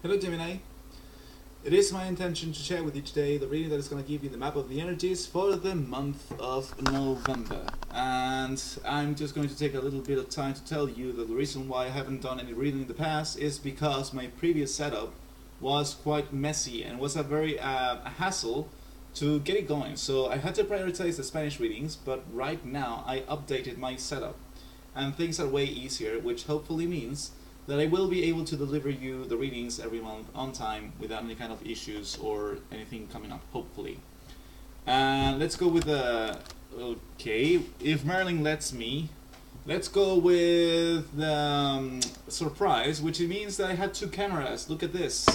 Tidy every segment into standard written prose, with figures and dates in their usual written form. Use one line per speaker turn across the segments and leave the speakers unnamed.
Hello Gemini. It is my intention to share with you today the reading that is going to give you the map of the energies for the month of November. And I'm just going to take a little bit of time to tell you that the reason why I haven't done any reading in the past is because my previous setup was quite messy and was a very hassle to get it going. So I had to prioritize the Spanish readings, but right now I updated my setup and things are way easier, which hopefully means that I will be able to deliver you the readings every month on time without any kind of issues or anything coming up, hopefully. And let's go with the... okay, if Merlin lets me, let's go with the surprise, which means that I had two cameras. Look at this.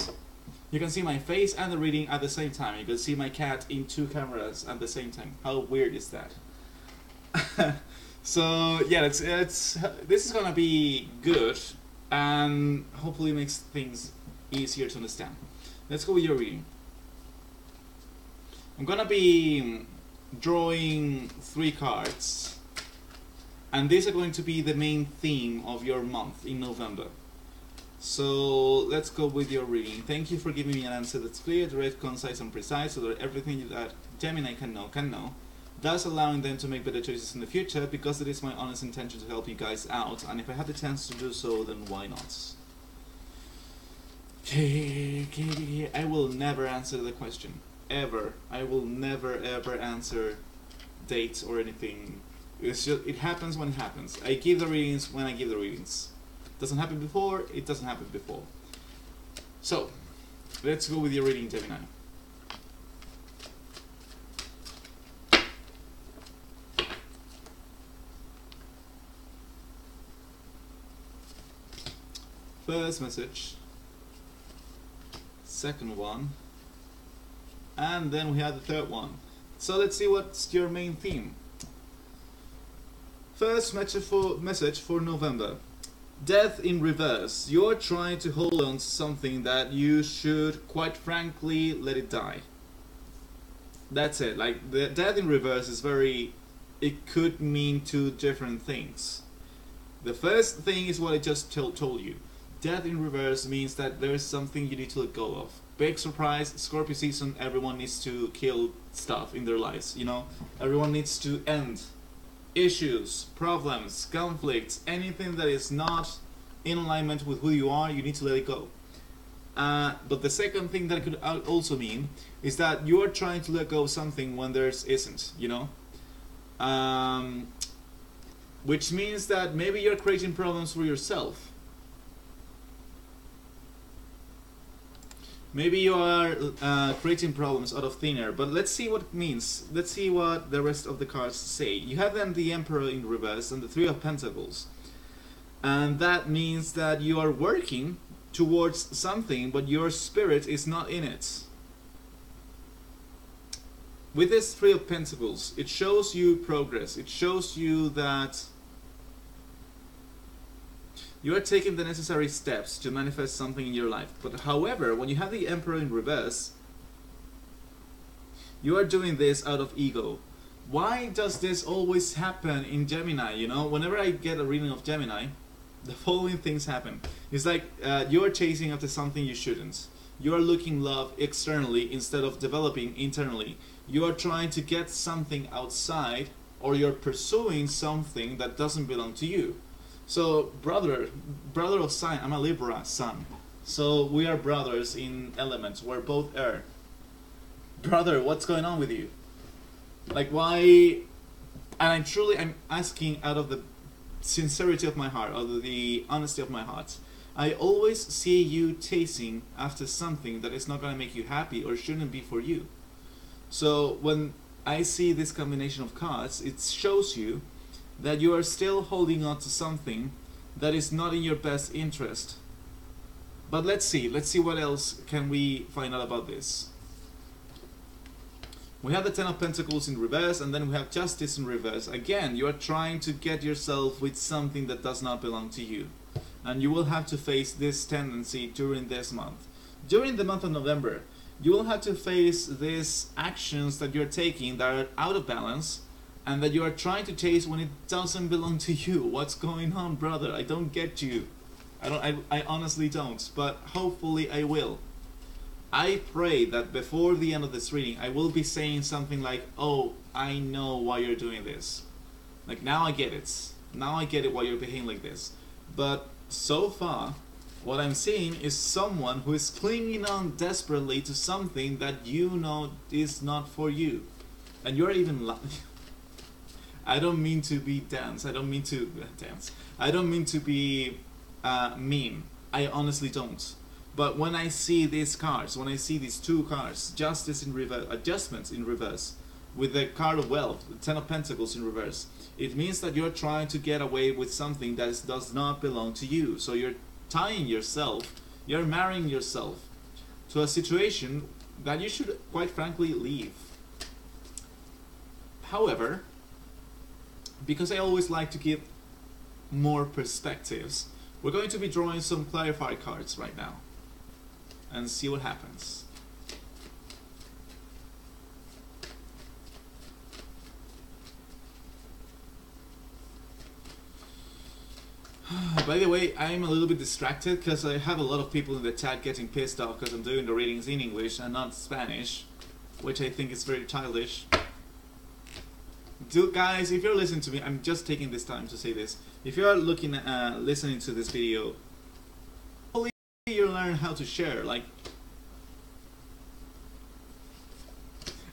You can see my face and the reading at the same time. You can see my cat in two cameras at the same time. How weird is that? So yeah, this is gonna be good and hopefully makes things easier to understand. Let's go with your reading. I'm gonna be drawing 3 cards, and these are going to be the main theme of your month in November. So let's go with your reading. Thank you for giving me an answer that's clear, direct, concise, and precise, so that everything that Gemini can know, thus allowing them to make better choices in the future, because it is my honest intention to help you guys out, and if I have the chance to do so, then why not? Okay, I will never answer the question. Ever. I will never ever answer dates or anything. It's just, it happens when it happens. I give the readings when I give the readings. Doesn't happen before, it doesn't happen before. So, let's go with your reading, Gemini. First message, second one, and then we have the third one. So let's see what's your main theme. First message for November. Death in reverse. You're trying to hold on to something that you should, quite frankly, let it die. That's it. Like, the death in reverse is very... it could mean 2 different things. The first thing is what I just told you. Death in reverse means that there is something you need to let go of. Big surprise, Scorpio season, everyone needs to kill stuff in their lives, you know? Everyone needs to end issues, problems, conflicts, anything that is not in alignment with who you are, you need to let it go. But the second thing that it could also mean is that you are trying to let go of something when there isn't, you know? Which means that maybe you're creating problems for yourself. Maybe you are creating problems out of thin air, but let's see what it means. Let's see what the rest of the cards say. You have then the Emperor in reverse and the 3 of Pentacles. And that means that you are working towards something, but your spirit is not in it. With this 3 of Pentacles, it shows you progress. It shows you that you are taking the necessary steps to manifest something in your life. But however, when you have the Emperor in reverse, you are doing this out of ego. Why does this always happen in Gemini? You know, whenever I get a reading of Gemini, the following things happen. It's like you are chasing after something you shouldn't. You are looking love externally instead of developing internally. You are trying to get something outside, or you're pursuing something that doesn't belong to you. So, brother of sign, I'm a Libra sun. So, we are brothers in elements. We're both air. Brother, what's going on with you? Like, why? And I'm asking out of the sincerity of my heart, out of the honesty of my heart. I always see you chasing after something that is not going to make you happy or shouldn't be for you. So, when I see this combination of cards, it shows you that you are still holding on to something that is not in your best interest. But let's see what else can we find out about this. We have the 10 of Pentacles in reverse, and then we have Justice in reverse. Again, you are trying to get yourself with something that does not belong to you. And you will have to face this tendency during this month. During the month of November, you will have to face these actions that you're taking that are out of balance, and that you are trying to chase when it doesn't belong to you. What's going on, brother? I don't get you. I honestly don't, but hopefully I will. I pray that before the end of this reading, I will be saying something like, "Oh, I know why you're doing this. Like, now I get it. Now I get it why you're behaving like this." But so far, what I'm seeing is someone who is clinging on desperately to something that you know is not for you. And you're even I don't mean to be dance. I don't mean to dance. I don't mean to be mean. I honestly don't. But when I see these cards, when I see these two cards, Justice in reverse, Adjustments in reverse, with the card of Wealth, the Ten of Pentacles in reverse, it means that you're trying to get away with something that does not belong to you. So you're tying yourself, you're marrying yourself to a situation that you should, quite frankly, leave. However, because I always like to give more perspectives, we're going to be drawing some clarifier cards right now and see what happens. By the way, I'm a little bit distracted because I have a lot of people in the chat getting pissed off because I'm doing the readings in English and not Spanish, which I think is very childish. Guys, if you're listening to me, I'm just taking this time to say this. If you're listening to this video, hopefully you learn how to share. Like,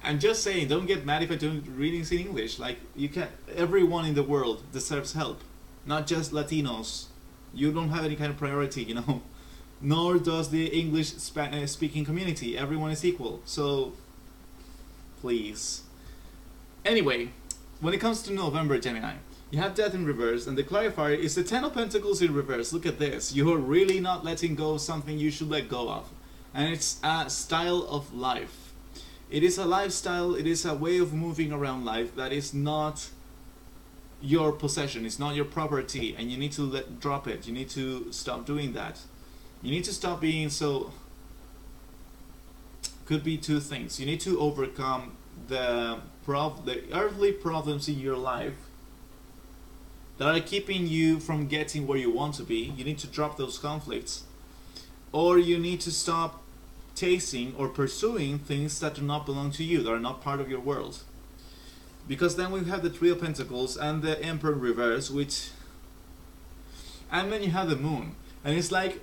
I'm just saying, don't get mad if I do readings in English. Like, you can. Everyone in the world deserves help, not just Latinos. You don't have any kind of priority, you know. Nor does the English speaking community. Everyone is equal. So, please. Anyway. When it comes to November, Gemini, you have Death in reverse, and the clarifier is the Ten of Pentacles in reverse. Look at this. You're really not letting go of something you should let go of. And it's a style of life. It is a lifestyle, it is a way of moving around life that is not your possession, it's not your property, and you need to drop it. You need to stop doing that. You need to stop being so... Could be two things. You need to overcome the earthly problems in your life that are keeping you from getting where you want to be. You need to drop those conflicts, or you need to stop chasing or pursuing things that do not belong to you, that are not part of your world. Because then we have the Three of Pentacles and the Emperor in reverse, and then you have the Moon, and it's like,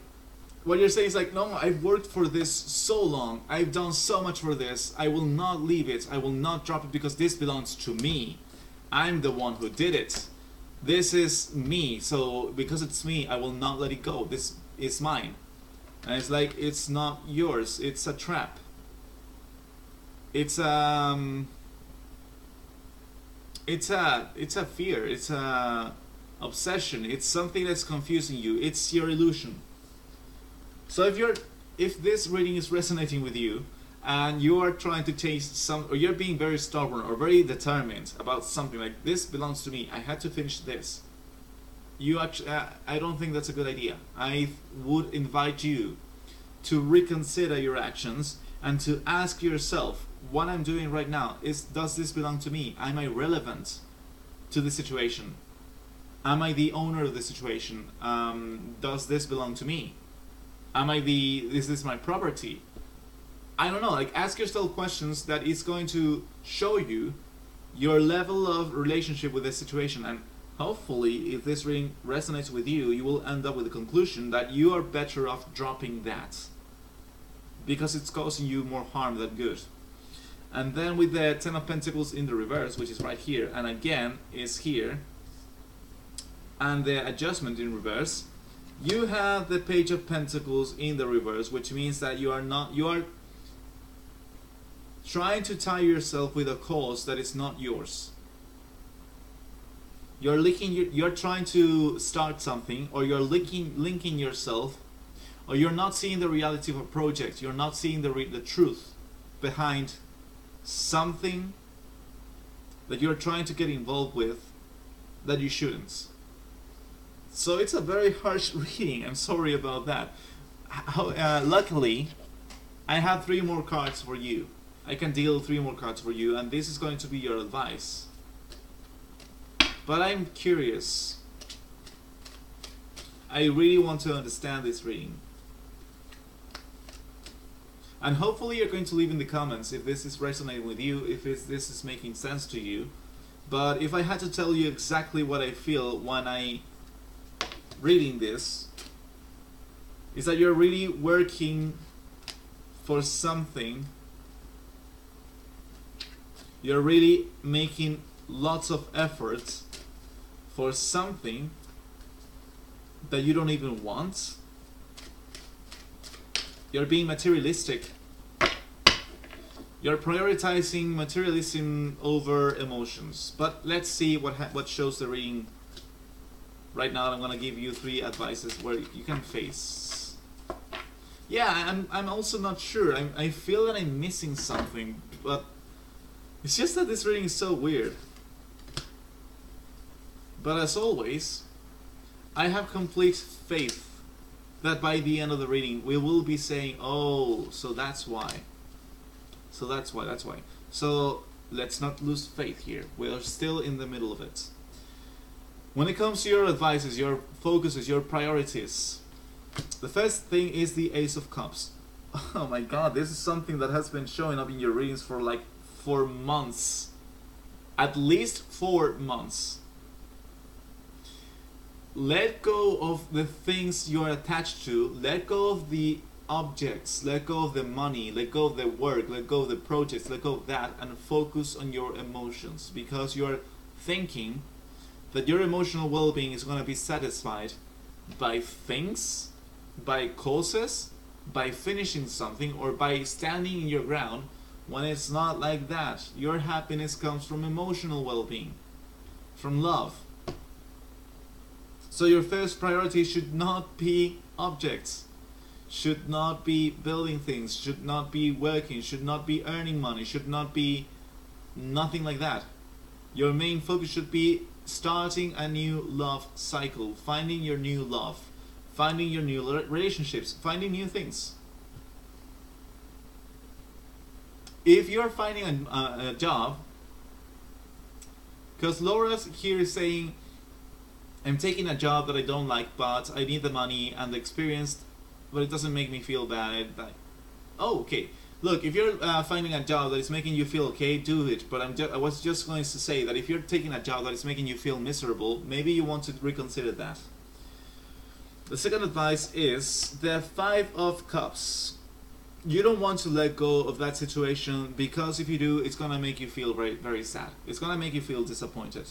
what you're saying is like, no, I've worked for this so long, I've done so much for this, I will not leave it, I will not drop it because this belongs to me. I'm the one who did it. This is me, so because it's me, I will not let it go. This is mine. And it's like, it's not yours, it's a trap. It's a fear, it's a obsession, it's something that's confusing you, it's your illusion. So if this reading is resonating with you, and you are trying to chase or you're being very stubborn or very determined about something, like, this belongs to me, I had to finish this, you actually, I don't think that's a good idea. I would invite you to reconsider your actions and to ask yourself, what I'm doing right now, does this belong to me? Am I relevant to the situation? Am I the owner of the situation? Does this belong to me? Is this my property? I don't know, like, ask yourself questions that is going to show you your level of relationship with the situation, and hopefully, if this reading resonates with you, you will end up with the conclusion that you are better off dropping that, because it's causing you more harm than good. And then with the Ten of Pentacles in the reverse, which is right here, and again is here, and the Adjustment in reverse, you have the Page of Pentacles in the reverse, which means that you are trying to tie yourself with a cause that is not yours. You're trying to start something, or you're linking yourself, or you're not seeing the reality of a project. You're not seeing the truth behind something that you're trying to get involved with that you shouldn't. So it's a very harsh reading. I'm sorry about that. Luckily, I have 3 more cards for you. I can deal 3 more cards for you, and this is going to be your advice. But I'm curious. I really want to understand this reading. And hopefully you're going to leave in the comments if this is resonating with you, if this is making sense to you. But if I had to tell you exactly what I feel when I reading this, is that you're really working for something. You're really making lots of efforts for something that you don't even want. You're being materialistic. You're prioritizing materialism over emotions. But let's see what shows the reading right now. I'm gonna give you 3 advices where you can face. Yeah, I'm also not sure. I feel that I'm missing something, but it's just that this reading is so weird. But as always, I have complete faith that by the end of the reading we will be saying, oh, so that's why. So that's why. So let's not lose faith here. We are still in the middle of it. When it comes to your advices, your focuses, your priorities, the first thing is the Ace of Cups. Oh my god, this is something that has been showing up in your readings for like 4 months. At least 4 months. Let go of the things you are attached to. Let go of the objects. Let go of the money. Let go of the work. Let go of the projects. Let go of that and focus on your emotions, because you're thinking that your emotional well-being is going to be satisfied by things, by causes, by finishing something, or by standing in your ground, when it's not like that. Your happiness comes from emotional well-being, from love. So your first priority should not be objects, should not be building things, should not be working, should not be earning money, should not be nothing like that. Your main focus should be starting a new love cycle, finding your new love, finding your new relationships, finding new things. If you're finding a job, because Laura's here is saying, I'm taking a job that I don't like, but I need the money and the experience, but it doesn't make me feel bad. Oh, okay. Look, if you're finding a job that is making you feel okay, do it. But I was just going to say that if you're taking a job that is making you feel miserable, maybe you want to reconsider that. The second advice is the 5 of Cups. You don't want to let go of that situation, because if you do, it's going to make you feel very, very sad. It's going to make you feel disappointed.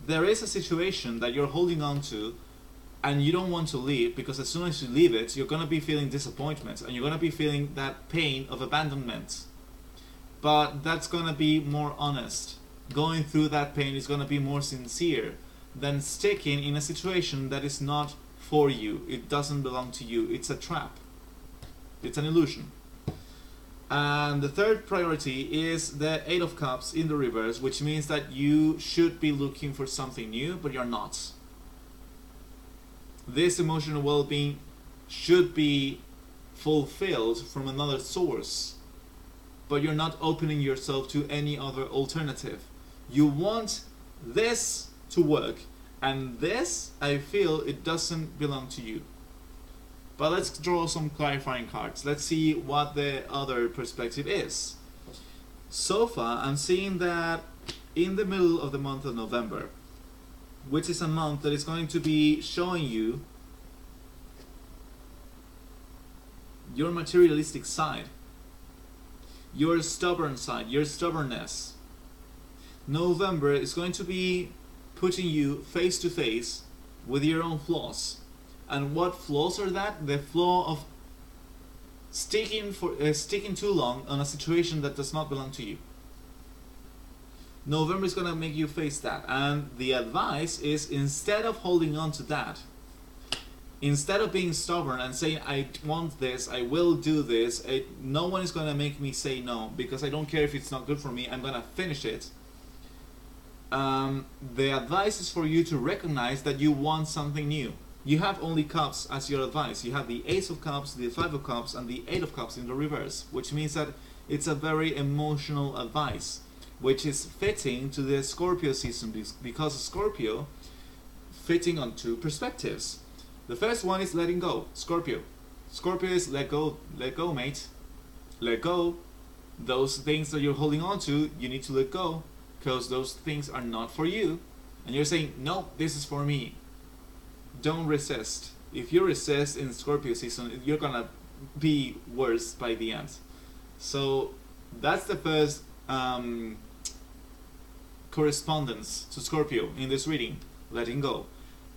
There is a situation that you're holding on to and you don't want to leave, because as soon as you leave it, you're going to be feeling disappointment and you're going to be feeling that pain of abandonment. But that's going to be more honest. Going through that pain is going to be more sincere than sticking in a situation that is not for you. It doesn't belong to you. It's a trap. It's an illusion. And the third priority is the 8 of Cups in the reverse, which means that you should be looking for something new, but you're not. This emotional well-being should be fulfilled from another source, but you're not opening yourself to any other alternative. You want this to work, and this, I feel, it doesn't belong to you. But let's draw some clarifying cards. Let's see what the other perspective is. So far, I'm seeing that in the middle of the month of November, which is a month that is going to be showing you your materialistic side, your stubborn side, your stubbornness. November is going to be putting you face to face with your own flaws. And what flaws are that? The flaw of sticking too long on a situation that does not belong to you. November is going to make you face that. And the advice is, instead of holding on to that, instead of being stubborn and saying, I want this, I will do this, no one is going to make me say no, because I don't care if it's not good for me, I'm going to finish it. The advice is for you to recognize that you want something new. You have only cups as your advice. You have the Ace of Cups, the 5 of Cups, and the 8 of Cups in the reverse, which means that it's a very emotional advice, which is fitting to the Scorpio season, because Scorpio fitting on 2 perspectives. The first one is letting go. Scorpio. Scorpio is let go, mate. Let go. Those things that you're holding on to, you need to let go, because those things are not for you. And you're saying, no, this is for me. Don't resist. If you resist in Scorpio season, you're gonna be worse by the end. So that's the first correspondence to Scorpio in this reading, letting go.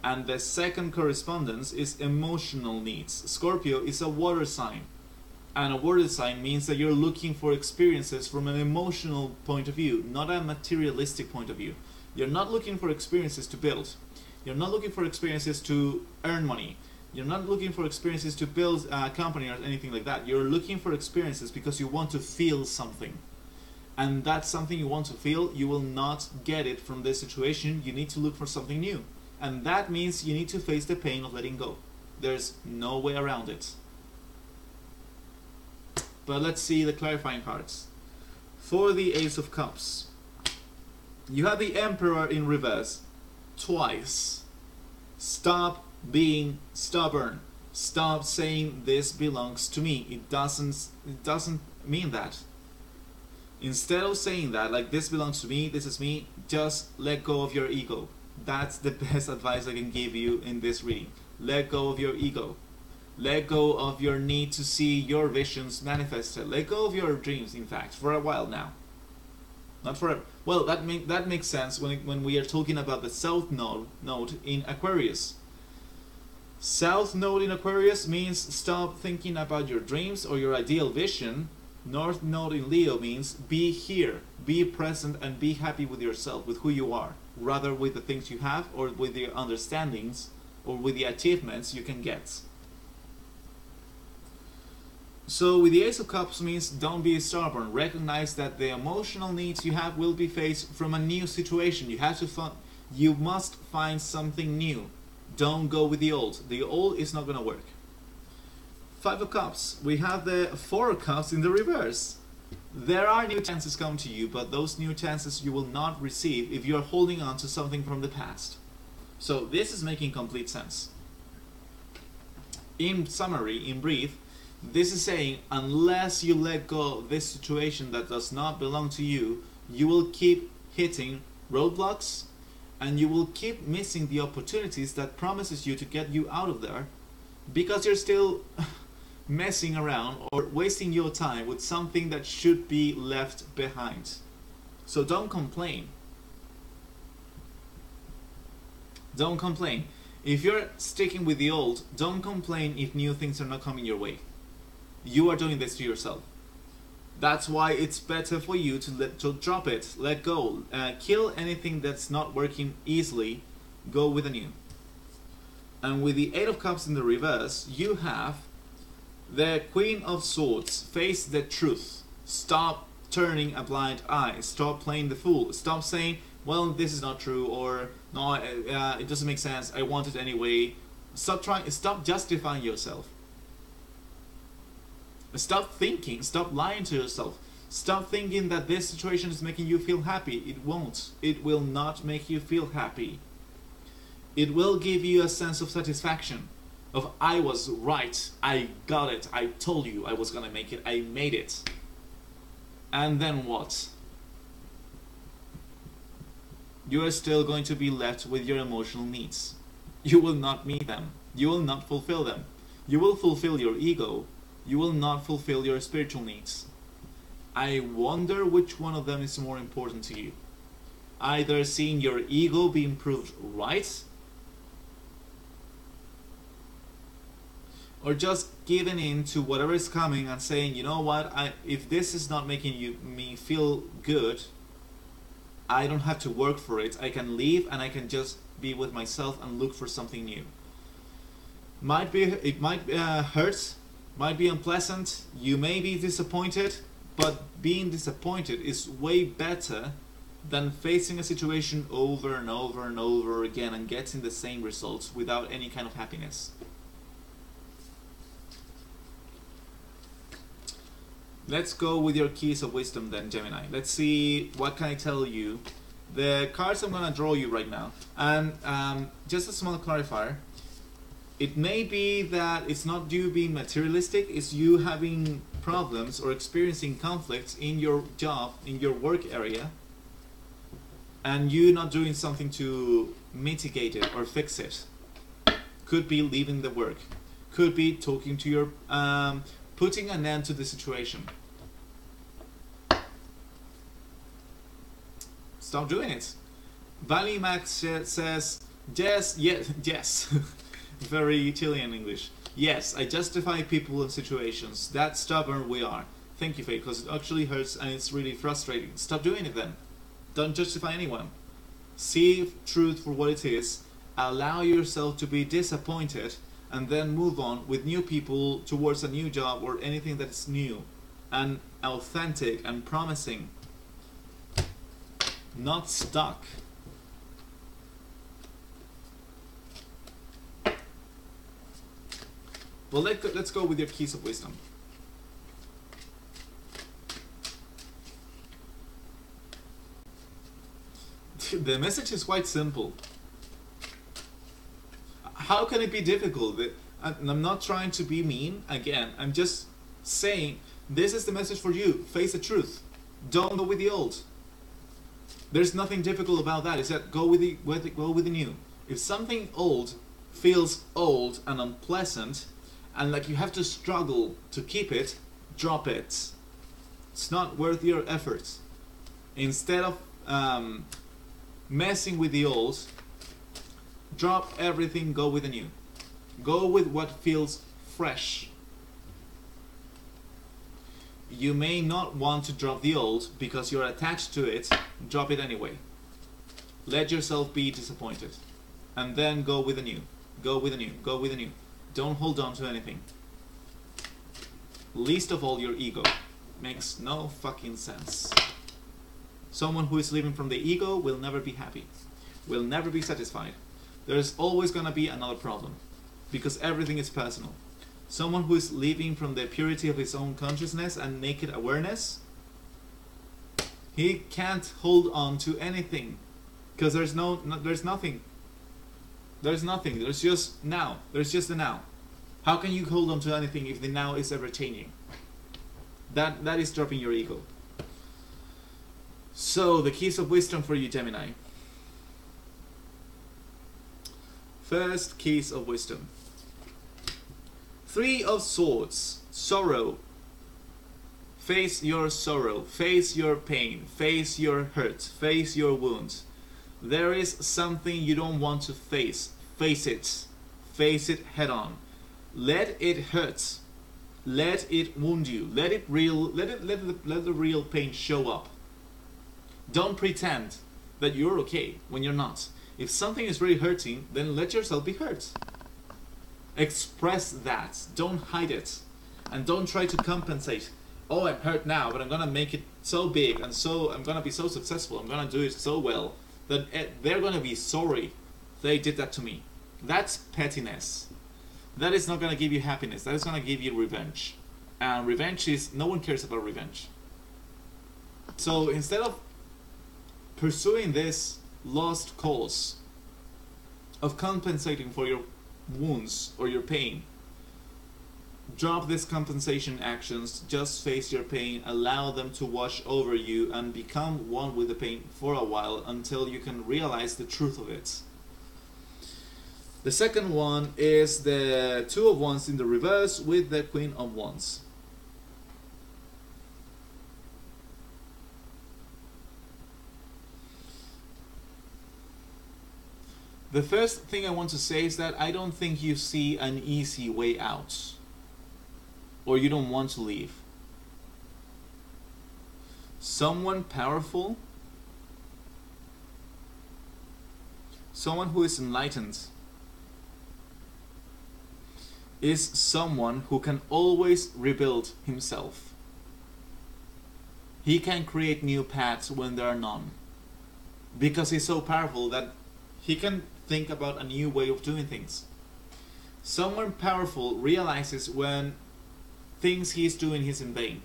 And the second correspondence is emotional needs. Scorpio is a water sign. And a water sign means that you're looking for experiences from an emotional point of view, not a materialistic point of view. You're not looking for experiences to build. You're not looking for experiences to earn money. You're not looking for experiences to build a company or anything like that. You're looking for experiences because you want to feel something. And that's something you want to feel. You will not get it from this situation. You need to look for something new. And that means you need to face the pain of letting go. There's no way around it. But let's see the clarifying cards. For the Ace of Cups, you have the Emperor in reverse twice. Stop being stubborn. Stop saying this belongs to me. It doesn't mean that. Instead of saying that, like this belongs to me, this is me, just let go of your ego. That's the best advice I can give you in this reading. Let go of your ego. Let go of your need to see your visions manifested. Let go of your dreams, in fact, for a while now. Not forever. Well, that makes sense when we are talking about the South Node in Aquarius. South Node in Aquarius means stop thinking about your dreams or your ideal vision. North Node in Leo means be here, be present, and be happy with yourself, with who you are, rather with the things you have or with your understandings or with the achievements you can get. So with the Ace of Cups means don't be stubborn. Recognize that the emotional needs you have will be faced from a new situation. You must find something new. Don't go with the old. The old is not going to work. Five of Cups. We have the Four of Cups in the reverse. There are new chances come to you, but those new chances you will not receive if you are holding on to something from the past. So this is making complete sense. In summary, in brief, this is saying unless you let go of this situation that does not belong to you, you will keep hitting roadblocks and you will keep missing the opportunities that promises you to get you out of there because you're still messing around or wasting your time with something that should be left behind. So don't complain. Don't complain. If you're sticking with the old, don't complain if new things are not coming your way. You are doing this to yourself. That's why it's better for you to drop it, let go, kill anything that's not working easily, go with a new. And with the Eight of Cups in the reverse, you have the Queen of Swords. Face the truth. Stop turning a blind eye. Stop playing the fool. Stop saying, well, this is not true, or no, it doesn't make sense, I want it anyway. Stop justifying yourself. Stop thinking, stop lying to yourself. Stop thinking that this situation is making you feel happy. It won't. It will not make you feel happy. It will give you a sense of satisfaction. Of I was right, I got it, I told you I was gonna make it, I made it. And then what? You are still going to be left with your emotional needs. You will not meet them. You will not fulfill them. You will fulfill your ego. You will not fulfill your spiritual needs. I wonder which one of them is more important to you. Either seeing your ego being proved right, or just giving in to whatever is coming and saying, you know what, if this is not making me feel good, I don't have to work for it. I can leave and I can just be with myself and look for something new. It might hurt, might be unpleasant, you may be disappointed, but being disappointed is way better than facing a situation over and over and over again and getting the same results without any kind of happiness. Let's go with your keys of wisdom then, Gemini. Let's see what can I tell you. The cards I'm going to draw you right now. And just a small clarifier. It may be that it's not you being materialistic, it's you having problems or experiencing conflicts in your job, in your work area, and you not doing something to mitigate it or fix it. Could be leaving the work. Could be talking to your, putting an end to the situation. Stop doing it. Valley Max says, yes, yes, yes. Very Chilean English. Yes, I justify people and situations. That stubborn we are. Thank you, Faith, because it actually hurts and it's really frustrating. Stop doing it then. Don't justify anyone. See truth for what it is. Allow yourself to be disappointed and then move on with new people towards a new job or anything that is new and authentic and promising. Not stuck. Well, let's go with your keys of wisdom. The message is quite simple. How can it be difficult? I'm not trying to be mean. Again, I'm just saying this is the message for you. Face the truth. Don't go with the old. There's nothing difficult about that. It's that go with the new. If something old feels old and unpleasant, and like you have to struggle to keep it, drop it. It's not worth your efforts. Instead of messing with the old, drop everything, go with the new. Go with what feels fresh. You may not want to drop the old because you're attached to it. Drop it anyway. Let yourself be disappointed. And then go with the new. Go with the new. Go with the new. Don't hold on to anything. Least of all your ego. Makes no fucking sense. Someone who is living from the ego will never be happy. Will never be satisfied. There's always gonna be another problem. Because everything is personal. Someone who is living from the purity of his own consciousness and naked awareness, he can't hold on to anything. Because there's nothing. There's nothing. There's just now. There's just the now. How can you hold on to anything if the now is ever changing? That is dropping your ego. So, the keys of wisdom for you, Gemini. First keys of wisdom. 3 of Swords. Sorrow. Face your sorrow. Face your pain. Face your hurt. Face your wounds. There is something you don't want to face. Face it. Face it head on. Let it hurt. Let it wound you. Let the real pain show up. Don't pretend that you're okay when you're not. If something is really hurting, then let yourself be hurt. Express that. Don't hide it. And don't try to compensate. Oh, I'm hurt now, but I'm gonna make it so big and so I'm gonna be so successful. I'm gonna do it so well that they're gonna be sorry they did that to me. That's pettiness. That is not gonna give you happiness. That is gonna give you revenge. And revenge is, no one cares about revenge. So instead of pursuing this lost cause of compensating for your wounds or your pain, drop these compensation actions, just face your pain, allow them to wash over you and become one with the pain for a while until you can realize the truth of it. The second one is the 2 of Wands in the reverse with the Queen of Wands. The first thing I want to say is that I don't think you see an easy way out. Or you don't want to leave. Someone powerful, someone who is enlightened, is someone who can always rebuild himself. He can create new paths when there are none. Because he's so powerful that he can think about a new way of doing things. Someone powerful realizes when things he's doing is in vain.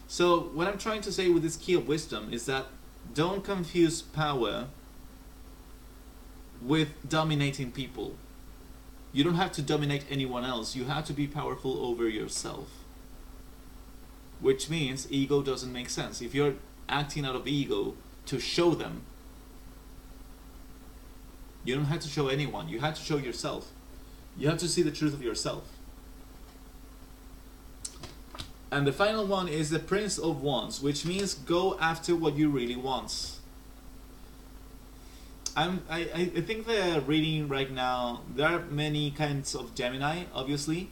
So what I'm trying to say with this key of wisdom is that don't confuse power with dominating people. You don't have to dominate anyone else. You have to be powerful over yourself. Which means ego doesn't make sense. If you're acting out of ego to show them, you don't have to show anyone. You have to show yourself. You have to see the truth of yourself. And the final one is the Prince of Wands, which means go after what you really want. I think the reading right now, there are many kinds of Gemini, obviously.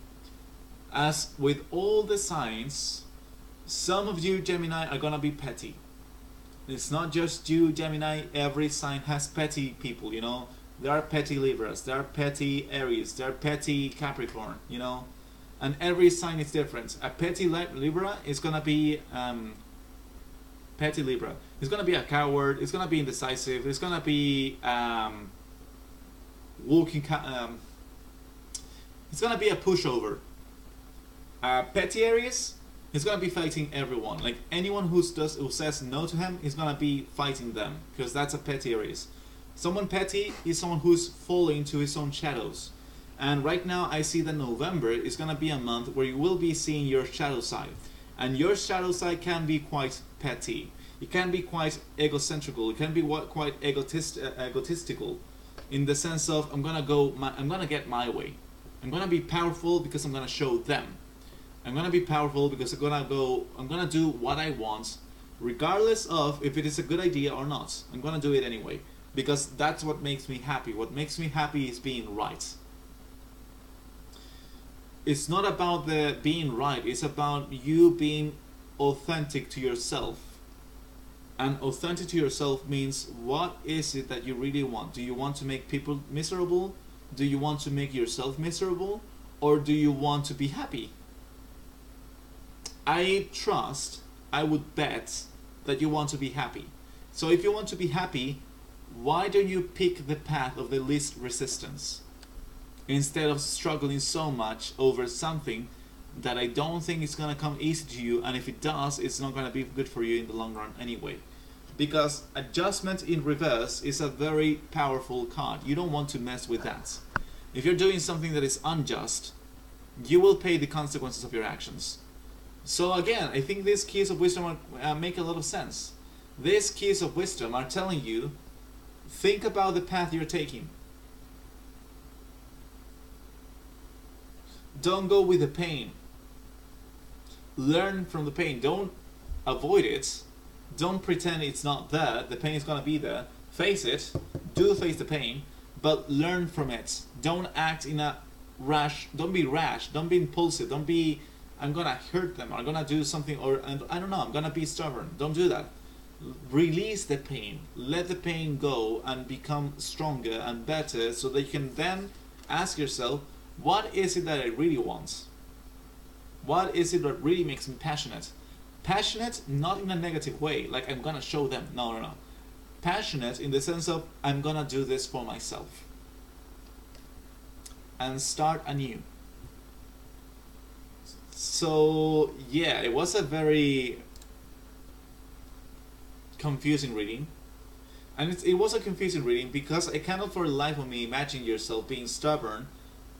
As with all the signs, some of you Gemini are gonna be petty. It's not just you Gemini, every sign has petty people, you know. There are petty Libras, there are petty Aries, there are petty Capricorn, you know. And every sign is different. A petty Libra is gonna be petty Libra. It's gonna be a coward. It's gonna be indecisive. It's gonna be it's gonna be a pushover. Petty Aries is gonna be fighting everyone. Like anyone who says no to him is gonna be fighting them, because that's a petty Aries. Someone petty is someone who's falling into his own shadows. And right now I see that November is going to be a month where you will be seeing your shadow side. And your shadow side can be quite petty. It can be quite egocentrical. It can be quite egotistical. In the sense of, I'm going to get my way. I'm going to be powerful because I'm going to show them. I'm going to be powerful because I'm going to do what I want, regardless of if it is a good idea or not. I'm going to do it anyway. Because that's what makes me happy. What makes me happy is being right. It's not about the being right, it's about you being authentic to yourself. And authentic to yourself means, what is it that you really want? Do you want to make people miserable? Do you want to make yourself miserable? Or do you want to be happy? I would bet that you want to be happy. So if you want to be happy, why don't you pick the path of the least resistance? Instead of struggling so much over something that I don't think is going to come easy to you, and if it does, it's not going to be good for you in the long run anyway. Because adjustment in reverse is a very powerful card. You don't want to mess with that. If you're doing something that is unjust, you will pay the consequences of your actions. So again, I think these keys of wisdom make a lot of sense. These keys of wisdom are telling you, think about the path you're taking. Don't go with the pain. Learn from the pain. Don't avoid it. Don't pretend it's not there. The pain is going to be there. Face it. Do face the pain. But learn from it. Don't act in a rash. Don't be rash. Don't be impulsive. Don't be, I'm going to hurt them. I'm going to do something, or I don't know, I'm going to be stubborn. Don't do that. Release the pain. Let the pain go and become stronger and better, so that you can then ask yourself, what is it that I really want? What is it that really makes me passionate? Passionate, not in a negative way, like I'm gonna show them. No. Passionate in the sense of, I'm gonna do this for myself. And start anew. So, yeah, it was a very confusing reading. And it was a confusing reading because I cannot for the life of me imagine yourself being stubborn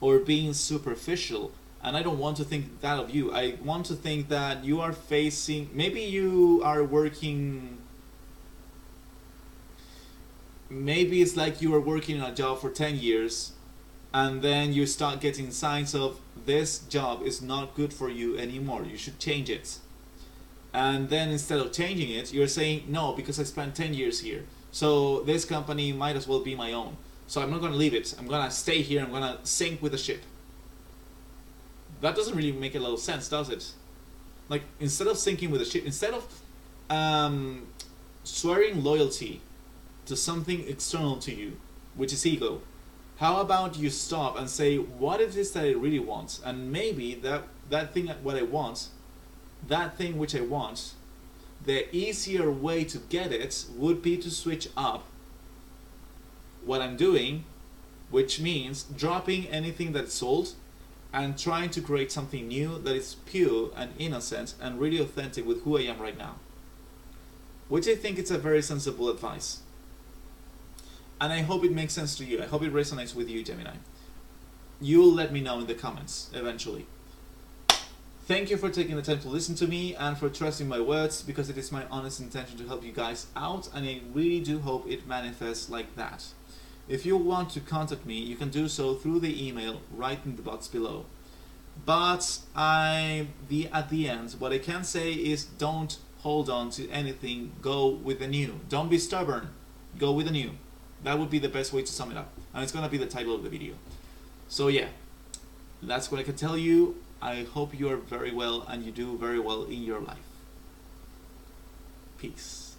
or being superficial, and I don't want to think that of you. I want to think that you are facing, maybe you are working, maybe it's like you are working in a job for 10 years and then you start getting signs of, this job is not good for you anymore, you should change it. And then instead of changing it, you're saying, no, because I spent 10 years here, so this company might as well be my own. So I'm not going to leave it. I'm going to stay here. I'm going to sink with the ship. That doesn't really make a lot of sense, does it? Like, instead of sinking with the ship, instead of swearing loyalty to something external to you, which is ego, how about you stop and say, what is this that I really want? And maybe that thing what I want, that thing which I want, the easier way to get it would be to switch up what I'm doing, which means dropping anything that's old and trying to create something new that is pure and innocent and really authentic with who I am right now. Which I think it's a very sensible advice. And I hope it makes sense to you. I hope it resonates with you, Gemini. You'll let me know in the comments eventually. Thank you for taking the time to listen to me and for trusting my words, because it is my honest intention to help you guys out, and I really do hope it manifests like that. If you want to contact me, you can do so through the email right in the box below. But at the end, what I can say is don't hold on to anything, go with the new. Don't be stubborn, go with the new. That would be the best way to sum it up. And it's going to be the title of the video. So yeah, that's what I can tell you. I hope you are very well and you do very well in your life. Peace.